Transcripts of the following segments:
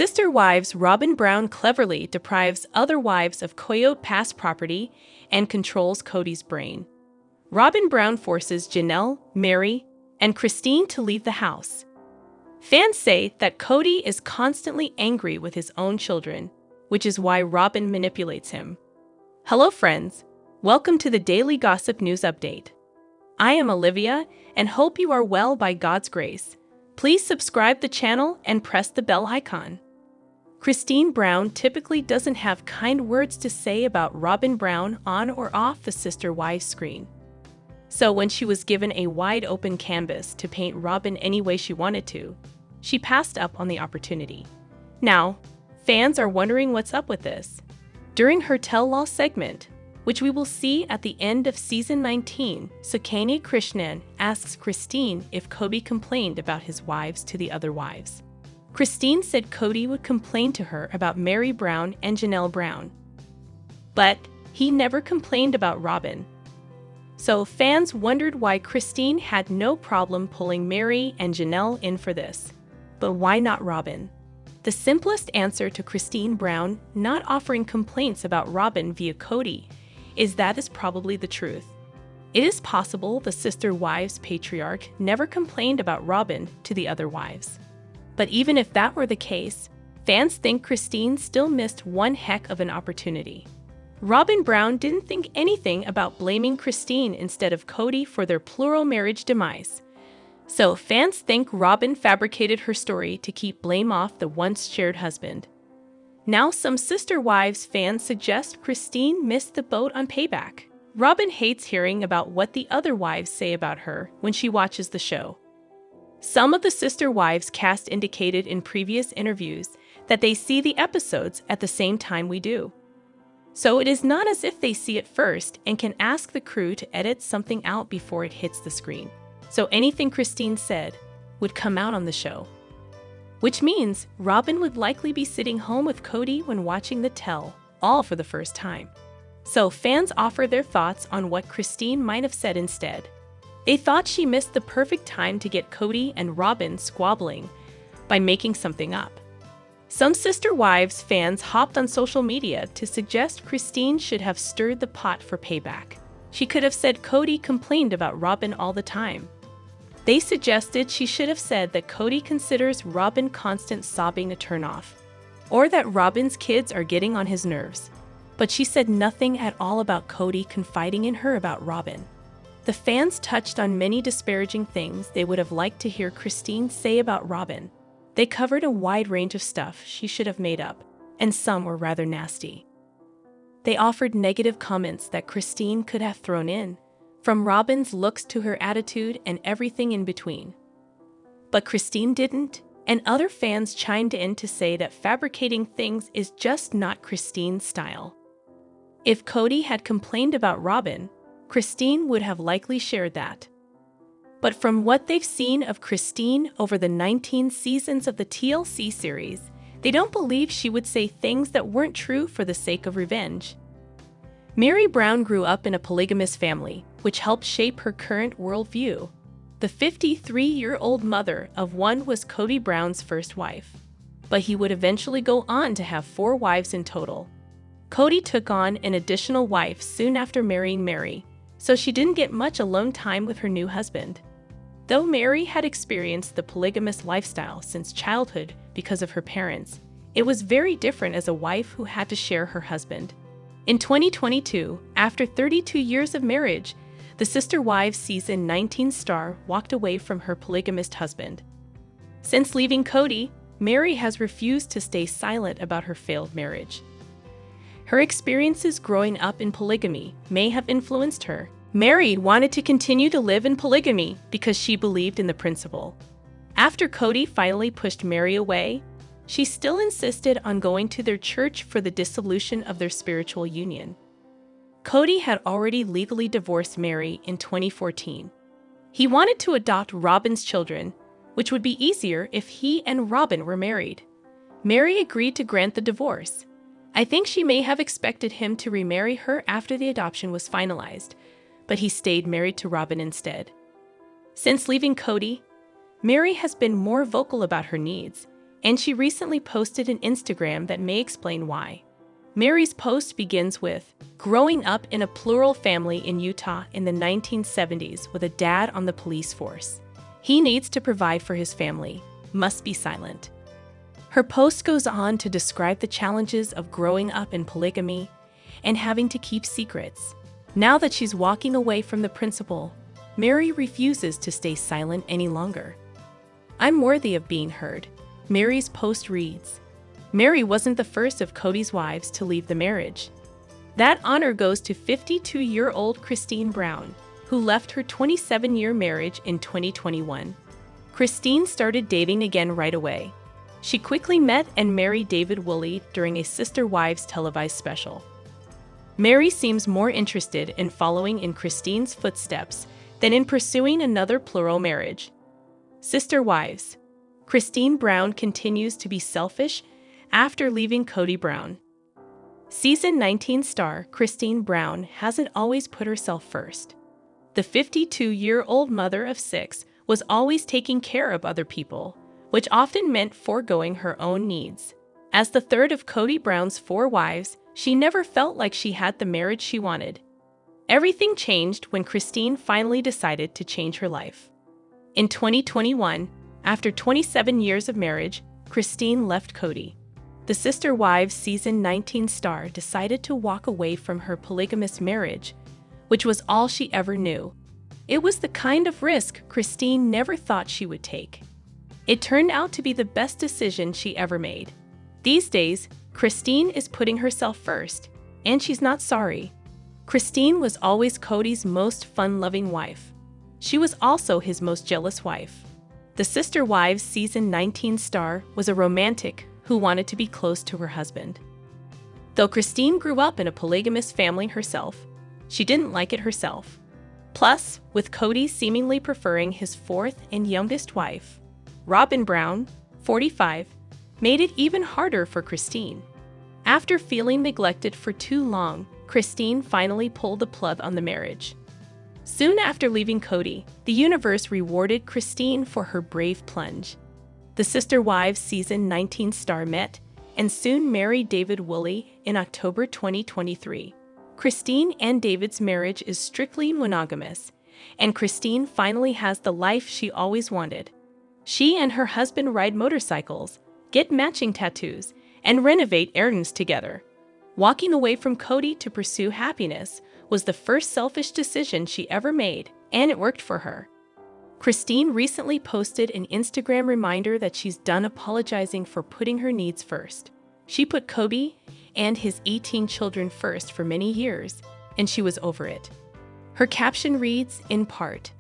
Sister wives Robyn Brown cleverly deprives other wives of Coyote past property and controls Kody's brain. Robyn Brown forces Janelle, Meri, and Christine to leave the house. Fans say that Kody is constantly angry with his own children, which is why Robyn manipulates him. Hello friends, welcome to the Daily Gossip News Update. I am Olivia and hope you are well by God's grace. Please subscribe the channel and press the bell icon. Kody Brown typically doesn't have kind words to say about Robyn Brown on or off the sister wives screen. So when she was given a wide open canvas to paint Robyn any way she wanted to, she passed up on the opportunity. Now, fans are wondering what's up with this. During her tell-all segment, which we will see at the end of season 19, Sakani Krishnan asks Christine if Kody complained about his wives to the other wives. Christine said Kody would complain to her about Meri Brown and Janelle Brown. But he never complained about Robyn. So fans wondered why Christine had no problem pulling Meri and Janelle in for this. But why not Robyn? The simplest answer to Kody Brown not offering complaints about Robyn via Kody is that is probably the truth. It is possible the sister wives patriarch never complained about Robyn to the other wives. But even if that were the case, fans think Christine still missed one heck of an opportunity. Robyn Brown didn't think anything about blaming Christine instead of Kody for their plural marriage demise. So fans think Robyn fabricated her story to keep blame off the once shared husband. Now some sister wives fans suggest Christine missed the boat on payback. Robyn hates hearing about what the other wives say about her when she watches the show. Some of the sister wives cast indicated in previous interviews that they see the episodes at the same time we do. So it is not as if they see it first and can ask the crew to edit something out before it hits the screen. So anything Christine said would come out on the show. Which means Robyn would likely be sitting home with Kody when watching the tell-all for the first time. So fans offer their thoughts on what Christine might have said instead. They thought she missed the perfect time to get Kody and Robyn squabbling by making something up. Some sister wives fans hopped on social media to suggest Christine should have stirred the pot for payback. She could have said Kody complained about Robyn all the time. They suggested she should have said that Kody considers Robyn constant sobbing a turnoff, or that Robyn's kids are getting on his nerves. But she said nothing at all about Kody confiding in her about Robyn. The fans touched on many disparaging things they would have liked to hear Christine say about Robyn. They covered a wide range of stuff she should have made up, and some were rather nasty. They offered negative comments that Christine could have thrown in, from Robyn's looks to her attitude and everything in between. But Christine didn't, and other fans chimed in to say that fabricating things is just not Christine's style. If Kody had complained about Robyn, Christine would have likely shared that. But from what they've seen of Christine over the 19 seasons of the TLC series, they don't believe she would say things that weren't true for the sake of revenge. Meri Brown grew up in a polygamous family, which helped shape her current worldview. The 53-year-old mother of one was Kody Brown's first wife, but he would eventually go on to have 4 wives in total. Kody took on an additional wife soon after marrying Meri, so she didn't get much alone time with her new husband. Though Meri had experienced the polygamous lifestyle since childhood because of her parents, it was very different as a wife who had to share her husband. In 2022, after 32 years of marriage, the Sister Wives season 19 star walked away from her polygamist husband. Since leaving Kody, Meri has refused to stay silent about her failed marriage. Her experiences growing up in polygamy may have influenced her. Meri wanted to continue to live in polygamy because she believed in the principle. After Kody finally pushed Meri away, she still insisted on going to their church for the dissolution of their spiritual union. Kody had already legally divorced Meri in 2014. He wanted to adopt Robyn's children, which would be easier if he and Robyn were married. Meri agreed to grant the divorce. I think she may have expected him to remarry her after the adoption was finalized, but he stayed married to Robyn instead. Since leaving Kody, Meri has been more vocal about her needs, and she recently posted an Instagram that may explain why. Meri's post begins with, "Growing up in a plural family in Utah in the 1970s with a dad on the police force. He needs to provide for his family, must be silent." Her post goes on to describe the challenges of growing up in polygamy and having to keep secrets. Now that she's walking away from the principal, Meri refuses to stay silent any longer. "I'm worthy of being heard," Meri's post reads. Meri wasn't the first of Kody's wives to leave the marriage. That honor goes to 52-year-old Kody Brown, who left her 27-year marriage in 2021. Kody started dating again right away. She quickly met and married David Woolley during a Sister Wives televised special. Meri seems more interested in following in Kody's footsteps than in pursuing another plural marriage. Sister Wives. Kody Brown continues to be selfish after leaving Kody Brown. Season 19 star Kody Brown hasn't always put herself first. The 52-year-old mother of 6 was always taking care of other people, which often meant foregoing her own needs. As the third of Kody Brown's 4 wives, she never felt like she had the marriage she wanted. Everything changed when Kody finally decided to change her life. In 2021, after 27 years of marriage, Kody left Kody. The Sister Wives Season 19 star decided to walk away from her polygamous marriage, which was all she ever knew. It was the kind of risk Kody never thought she would take. It turned out to be the best decision she ever made. These days, Kody is putting herself first, and she's not sorry. Kody was always Kody's most fun-loving wife. She was also his most jealous wife. The Sister Wives Season 19 star was a romantic who wanted to be close to her husband. Though Kody grew up in a polygamous family herself, she didn't like it herself. Plus, with Kody seemingly preferring his 4th and youngest wife, Robyn Brown, 45, made it even harder for Kody. After feeling neglected for too long, Kody finally pulled the plug on the marriage. Soon after leaving Kody, the universe rewarded Kody for her brave plunge. The Sister Wives Season 19 star met and soon married David Woolley in October 2023. Kody and David's marriage is strictly monogamous, and Kody finally has the life she always wanted. She and her husband ride motorcycles, get matching tattoos, and renovate errands together. Walking away from Kody to pursue happiness was the first selfish decision she ever made, and it worked for her. Kody recently posted an Instagram reminder that she's done apologizing for putting her needs first. She put Kody and his 18 children first for many years, and she was over it. Her caption reads, in part,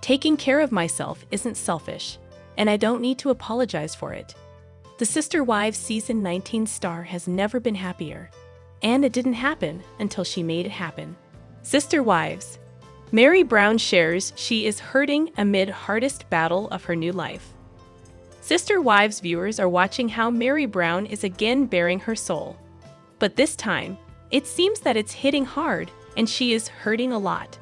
"Taking care of myself isn't selfish, and I don't need to apologize for it." The Sister Wives Season 19 star has never been happier, and it didn't happen until she made it happen. Sister Wives. Meri Brown shares she is hurting amid hardest battle of her new life. Sister Wives viewers are watching how Meri Brown is again bearing her soul. But this time, it seems that it's hitting hard and she is hurting a lot.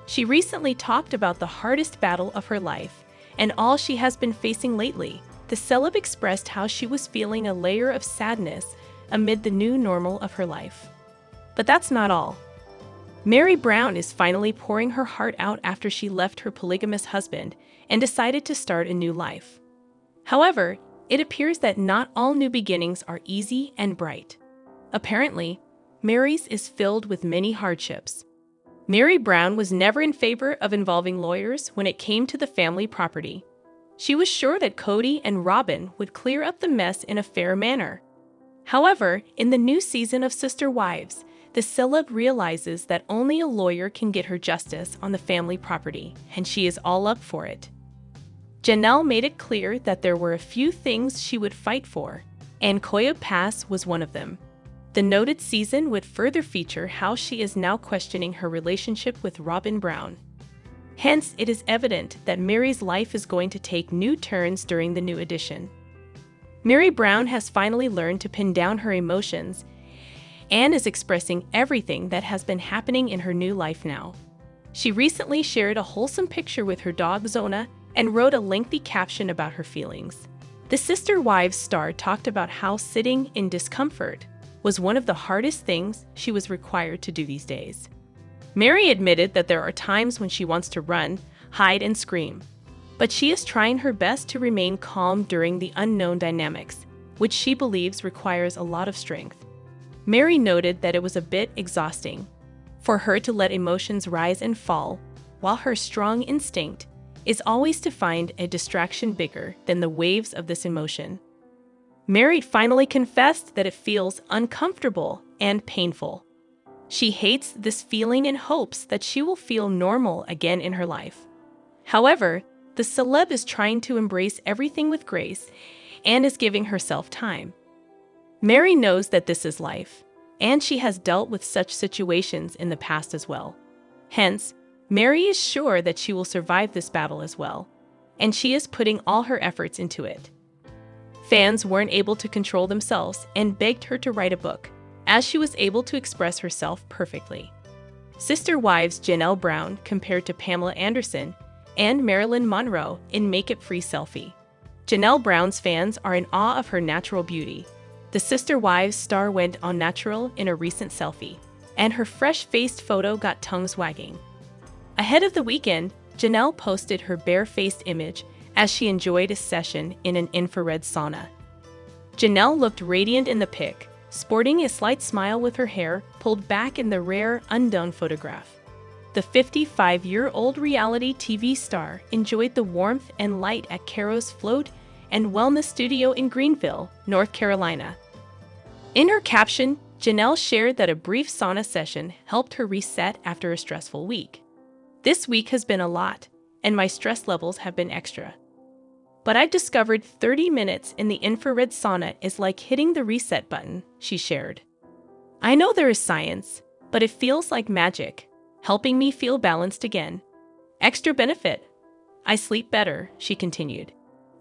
She recently talked about the hardest battle of her life and all she has been facing lately. The celeb expressed how she was feeling a layer of sadness amid the new normal of her life. But that's not all. Meri Brown is finally pouring her heart out after she left her polygamous husband and decided to start a new life. However, it appears that not all new beginnings are easy and bright. Apparently, Meri's is filled with many hardships. Meri Brown was never in favor of involving lawyers when it came to the family property. She was sure that Kody and Robyn would clear up the mess in a fair manner. However, in the new season of Sister Wives, the celeb realizes that only a lawyer can get her justice on the family property, and she is all up for it. Janelle made it clear that there were a few things she would fight for, and Coyote Pass was one of them. The noted season would further feature how she is now questioning her relationship with Robyn Brown. Hence, it is evident that Meri's life is going to take new turns during the new edition. Meri Brown has finally learned to pin down her emotions and is expressing everything that has been happening in her new life now. She recently shared a wholesome picture with her dog Zona and wrote a lengthy caption about her feelings. The Sister Wives star talked about how sitting in discomfort was one of the hardest things she was required to do these days. Meri admitted that there are times when she wants to run, hide, and scream, but she is trying her best to remain calm during the unknown dynamics, which she believes requires a lot of strength. Meri noted that it was a bit exhausting for her to let emotions rise and fall, while her strong instinct is always to find a distraction bigger than the waves of this emotion. Meri finally confessed that it feels uncomfortable and painful. She hates this feeling and hopes that she will feel normal again in her life. However, the celeb is trying to embrace everything with grace and is giving herself time. Meri knows that this is life, and she has dealt with such situations in the past as well. Hence, Meri is sure that she will survive this battle as well, and she is putting all her efforts into it. Fans weren't able to control themselves and begged her to write a book, as she was able to express herself perfectly. Sister Wives Janelle Brown compared to Pamela Anderson and Marilyn Monroe in makeup-free selfie. Janelle Brown's fans are in awe of her natural beauty. The Sister Wives star went on natural in a recent selfie, and her fresh-faced photo got tongues wagging. Ahead of the weekend, Janelle posted her bare-faced image as she enjoyed a session in an infrared sauna. Janelle looked radiant in the pic, sporting a slight smile with her hair pulled back in the rare, undone photograph. The 55-year-old reality TV star enjoyed the warmth and light at Caro's Float and Wellness Studio in Greenville, North Carolina. In her caption, Janelle shared that a brief sauna session helped her reset after a stressful week. "This week has been a lot, and my stress levels have been extra. But I've discovered 30 minutes in the infrared sauna is like hitting the reset button," she shared. "I know there is science, but it feels like magic, helping me feel balanced again. Extra benefit. I sleep better," she continued.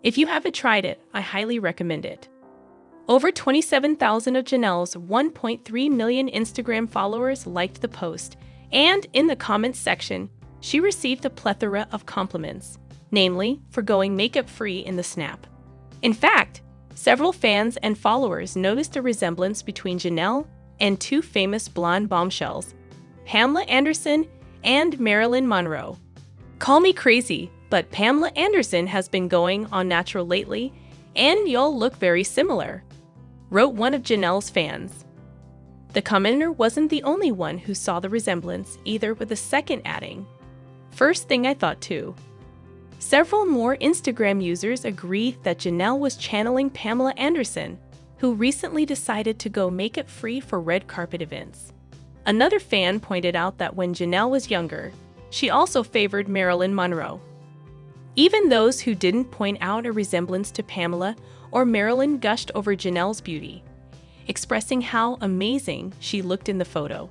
"If you haven't tried it, I highly recommend it." Over 27,000 of Janelle's 1.3 million Instagram followers liked the post, and in the comments section, she received a plethora of compliments, namely for going makeup-free in the snap. In fact, several fans and followers noticed a resemblance between Janelle and two famous blonde bombshells, Pamela Anderson and Marilyn Monroe. "Call me crazy, but Pamela Anderson has been going on natural lately, and y'all look very similar," wrote one of Janelle's fans. The commenter wasn't the only one who saw the resemblance either, with a second adding, "First thing I thought too." Several more Instagram users agreed that Janelle was channeling Pamela Anderson, who recently decided to go makeup-free for red carpet events. Another fan pointed out that when Janelle was younger, she also favored Marilyn Monroe. Even those who didn't point out a resemblance to Pamela or Marilyn gushed over Janelle's beauty, expressing how amazing she looked in the photo.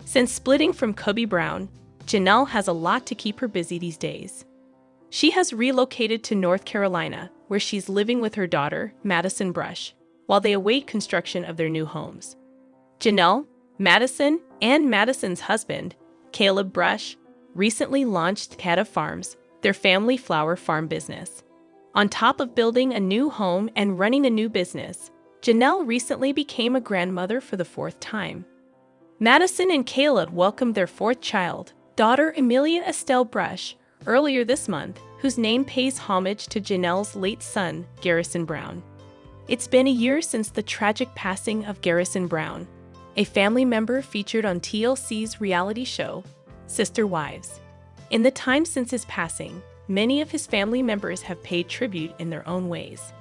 Since splitting from Kody Brown, Janelle has a lot to keep her busy these days. She has relocated to North Carolina, where she's living with her daughter, Madison Brush, while they await construction of their new homes. Janelle, Madison, and Madison's husband, Caleb Brush, recently launched Kody Farms, their family flower farm business. On top of building a new home and running a new business, Janelle recently became a grandmother for the 4th time. Madison and Caleb welcomed their 4th child, daughter Amelia Estelle Brush, earlier this month, whose name pays homage to Janelle's late son, Garrison Brown. It's been a year since the tragic passing of Garrison Brown, a family member featured on TLC's reality show, Sister Wives. In the time since his passing, many of his family members have paid tribute in their own ways.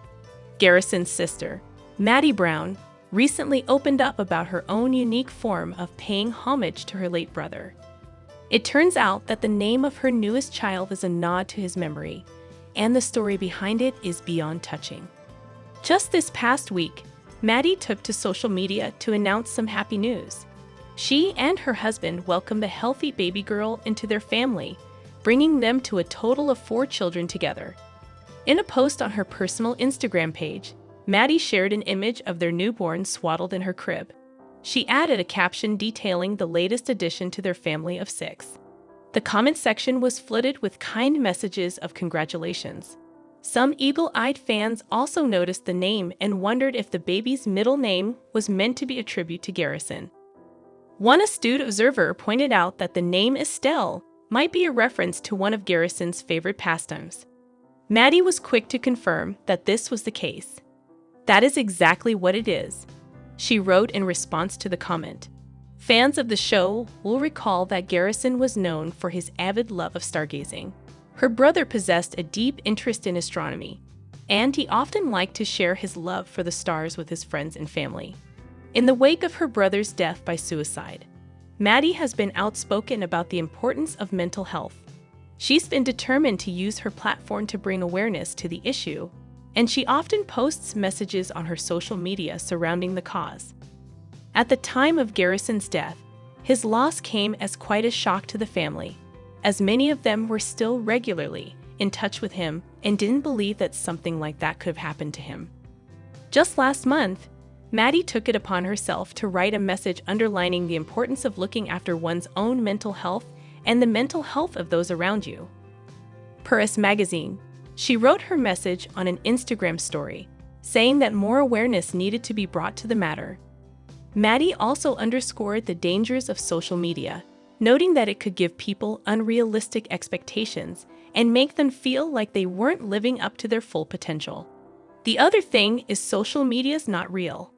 Garrison's sister, Kody Brown, recently opened up about her own unique form of paying homage to her late brother. It turns out that the name of her newest child is a nod to his memory, and the story behind it is beyond touching. Just this past week, Kody took to social media to announce some happy news. She and her husband welcomed a healthy baby girl into their family, bringing them to a total of 4 children together. In a post on her personal Instagram page, Kody shared an image of their newborn swaddled in her crib. She added a caption detailing the latest addition to their family of 6. The comment section was flooded with kind messages of congratulations. Some eagle-eyed fans also noticed the name and wondered if the baby's middle name was meant to be a tribute to Garrison. One astute observer pointed out that the name Estelle might be a reference to one of Garrison's favorite pastimes. Maddie was quick to confirm that this was the case. "That is exactly what it is," she wrote in response to the comment. Fans of the show will recall that Garrison was known for his avid love of stargazing. Her brother possessed a deep interest in astronomy, and he often liked to share his love for the stars with his friends and family. In the wake of her brother's death by suicide, Maddie has been outspoken about the importance of mental health. She's been determined to use her platform to bring awareness to the issue, and she often posts messages on her social media surrounding the cause. At the time of Garrison's death, his loss came as quite a shock to the family, as many of them were still regularly in touch with him and didn't believe that something like that could have happened to him. Just last month, Maddie took it upon herself to write a message underlining the importance of looking after one's own mental health and the mental health of those around you. Per Us Magazine, she wrote her message on an Instagram story, saying that more awareness needed to be brought to the matter. Maddie also underscored the dangers of social media, noting that it could give people unrealistic expectations and make them feel like they weren't living up to their full potential. "The other thing is social media's not real.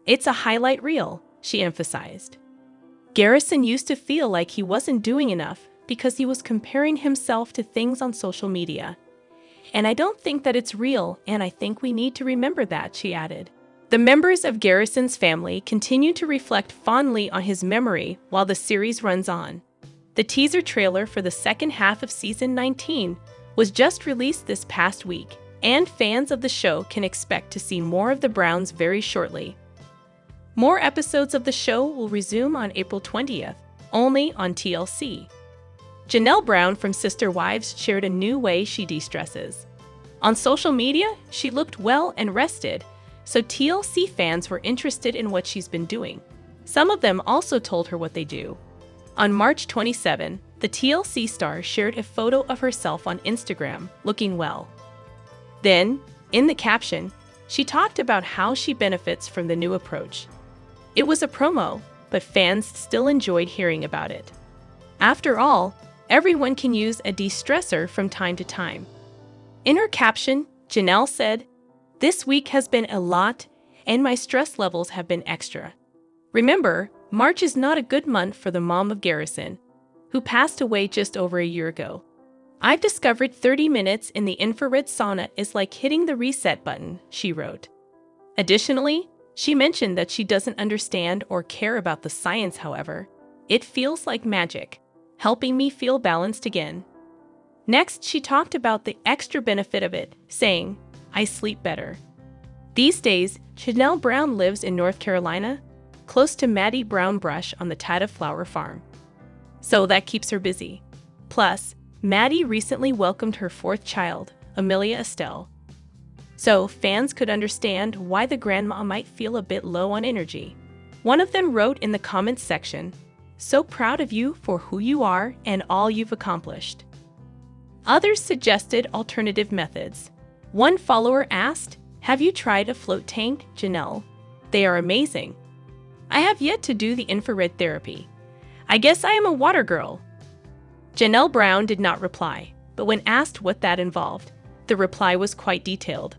It's a highlight reel," she emphasized. Garrison used to feel like he wasn't doing enough because he was comparing himself to things on social media. "And I don't think that it's real, and I think we need to remember that," she added. The members of Garrison's family continue to reflect fondly on his memory while the series runs on. The teaser trailer for the second half of Season 19 was just released this past week, and fans of the show can expect to see more of the Browns very shortly. More episodes of the show will resume on April 20th, only on TLC. Janelle Brown from Sister Wives shared a new way she de-stresses. On social media, she looked well and rested, so TLC fans were interested in what she's been doing. Some of them also told her what they do. On March 27, the TLC star shared a photo of herself on Instagram, looking well. Then, in the caption, she talked about how she benefits from the new approach. It was a promo, but fans still enjoyed hearing about it. After all, everyone can use a de-stressor from time to time. In her caption, Janelle said, "This week has been a lot, and my stress levels have been extra." Remember, March is not a good month for the mom of Garrison, who passed away just over a year ago. "I've discovered 30 minutes in the infrared sauna is like hitting the reset button," she wrote. Additionally, she mentioned that she doesn't understand or care about the science, however. "It feels like magic, helping me feel balanced again." Next, she talked about the extra benefit of it, saying, "I sleep better." These days, Janelle Brown lives in North Carolina, close to Maddie Brown Brush on the Tata Flower Farm. So that keeps her busy. Plus, Maddie recently welcomed her fourth child, Amelia Estelle. So fans could understand why the grandma might feel a bit low on energy. One of them wrote in the comments section, "So proud of you for who you are and all you've accomplished." Others suggested alternative methods. One follower asked, "Have you tried a float tank, Janelle? They are amazing. I have yet to do the infrared therapy. I guess I am a water girl." Janelle Brown did not reply, but when asked what that involved, the reply was quite detailed.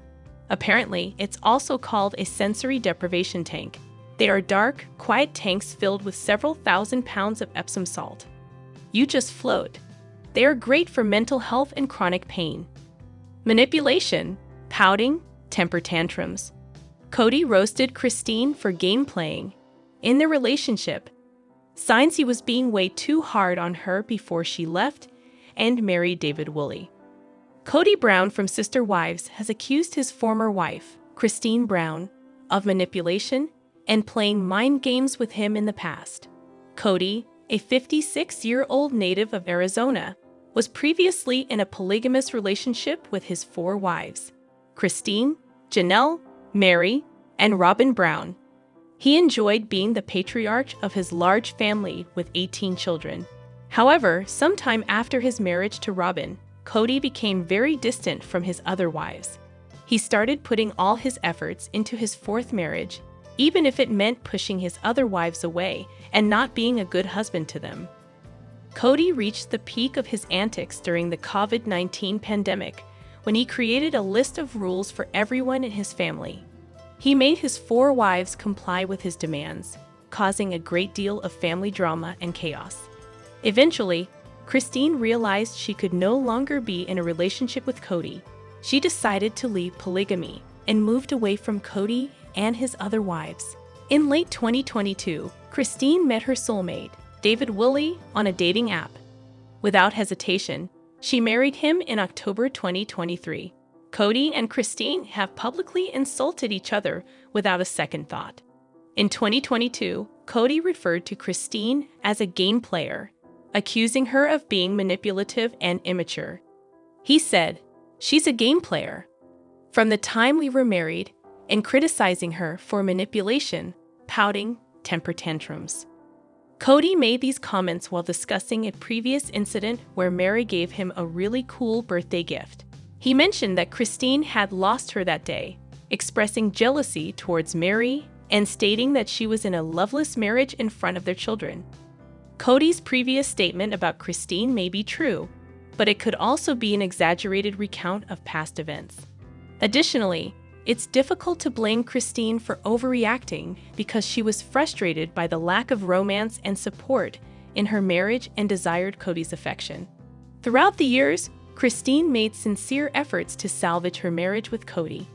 Apparently, it's also called a sensory deprivation tank. They are dark, quiet tanks filled with several thousand pounds of Epsom salt. You just float. They are great for mental health and chronic pain. Manipulation, pouting, temper tantrums. Kody roasted Christine for game playing. In their relationship, signs he was being way too hard on her before she left and married David Woolley. Kody Brown from Sister Wives has accused his former wife, Christine Brown, of manipulation and playing mind games with him in the past. Kody, a 56-year-old native of Arizona, was previously in a polygamous relationship with his 4 wives, Christine, Janelle, Meri, and Robyn Brown. He enjoyed being the patriarch of his large family with 18 children. However, sometime after his marriage to Robyn, Kody became very distant from his other wives. He started putting all his efforts into his fourth marriage, even if it meant pushing his other wives away and not being a good husband to them. Kody reached the peak of his antics during the COVID-19 pandemic when he created a list of rules for everyone in his family. He made his 4 wives comply with his demands, causing a great deal of family drama and chaos. Eventually, Christine realized she could no longer be in a relationship with Kody. She decided to leave polygamy and moved away from Kody and his other wives. In late 2022, Christine met her soulmate, David Woolley, on a dating app. Without hesitation, she married him in October 2023. Kody and Christine have publicly insulted each other without a second thought. In 2022, Kody referred to Christine as a game player, accusing her of being manipulative and immature. He said, "She's a game player from the time we were married," and criticizing her for manipulation, pouting, temper tantrums. Kody made these comments while discussing a previous incident where Meri gave him a really cool birthday gift. He mentioned that Christine had lost her that day, expressing jealousy towards Meri and stating that she was in a loveless marriage in front of their children. Kody's previous statement about Christine may be true, but it could also be an exaggerated recount of past events. Additionally, it's difficult to blame Christine for overreacting because she was frustrated by the lack of romance and support in her marriage and desired Kody's affection. Throughout the years, Christine made sincere efforts to salvage her marriage with Kody.